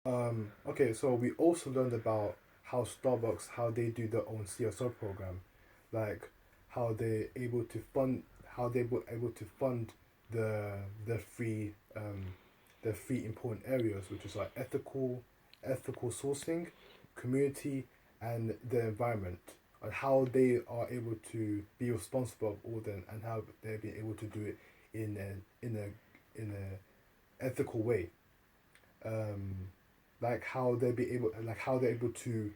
Okay, so we also learned about how Starbucks, how they do their own CSR program, like how they able to fund, how they were able to fund the the three the three important areas, which is like ethical sourcing, community, and the environment, and how they are able to be responsible of all them, and how they've been able to do it in in a ethical way. Um, like how they be able like how they're able to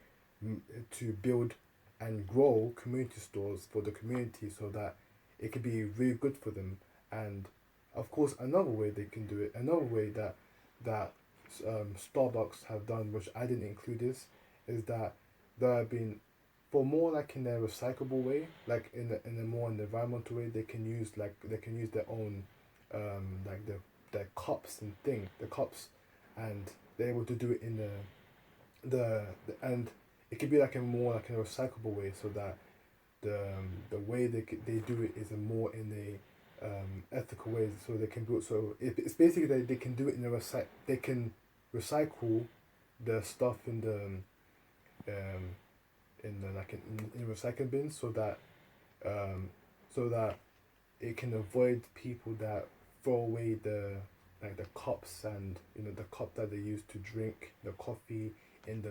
build and grow community stores for the community so that it could be really good for them. And of course another way they can do it, another way that Starbucks have done, which I didn't include, is that there have been, for more like in a recyclable way, like in a more environmental way, they can use their own like their cups and thing the cups, and they're able to do it in the and it could be like a more like in a recyclable way, so that the way they do it is a more in a ethical way, so they can do it. So it's basically they can do it in a they can recycle the stuff um in the like in recycling bins, um so that it can avoid people that throw away the like the cups, and the cup that they use to drink the coffee in the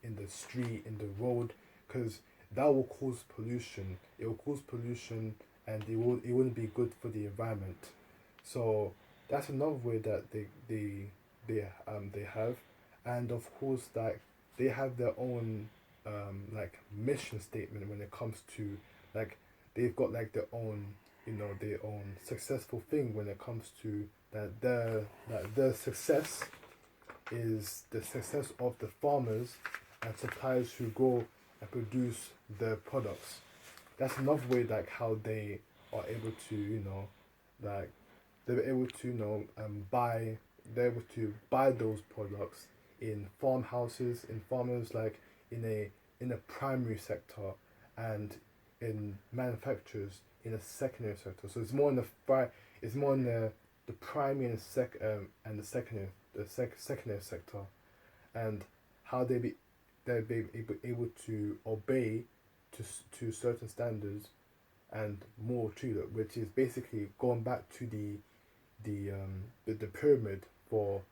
in the street, in the road, because that will cause pollution. It will cause pollution, and it wouldn't be good for the environment. So that's another way that they have, and of course like they have their own like mission statement when it comes to like they've got like their own successful thing when it comes to their success is the success of the farmers and suppliers who grow and produce the products. That's another way like how they are able to like they're able to buy they're able to buy those products in farmhouses, in farmers, like in a primary sector, and in manufacturers in a secondary sector. So it's more in it's more in the primary and the secondary secondary sector, and how they're be able to obey to certain standards and more to it, which is basically going back to the pyramid for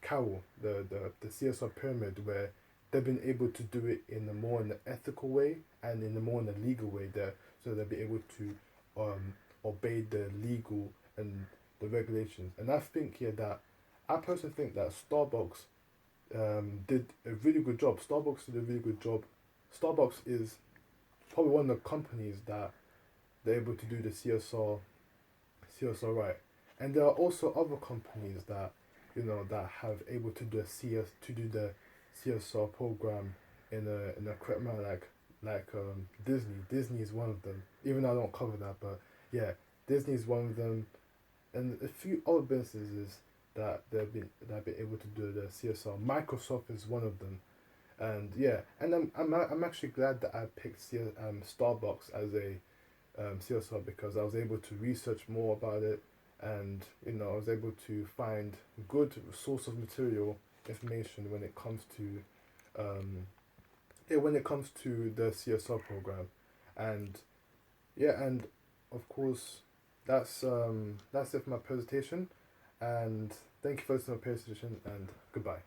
Carol, the CSR pyramid, where they've been able to do it in a more in an ethical way and in a more in a legal way there, so they'll be able to obey the legal and the regulations. And I think here that I personally think that Starbucks did a really good job. Starbucks did a really good job. Starbucks is probably one of the companies that they're able to do the CSR right. And there are also other companies that that have able to do the CSR program in a correct manner, like Disney. Disney is one of them. Even though I don't cover that, but yeah, Disney is one of them, and a few other businesses that have been able to do the CSR. Microsoft is one of them, and yeah, and I'm actually glad that I picked Starbucks as a CSR, because I was able to research more about it, and I was able to find good source of material information when it comes to when it comes to the CSR program, and yeah, and of course that's it for my presentation, and thank you for listening to my presentation, and goodbye.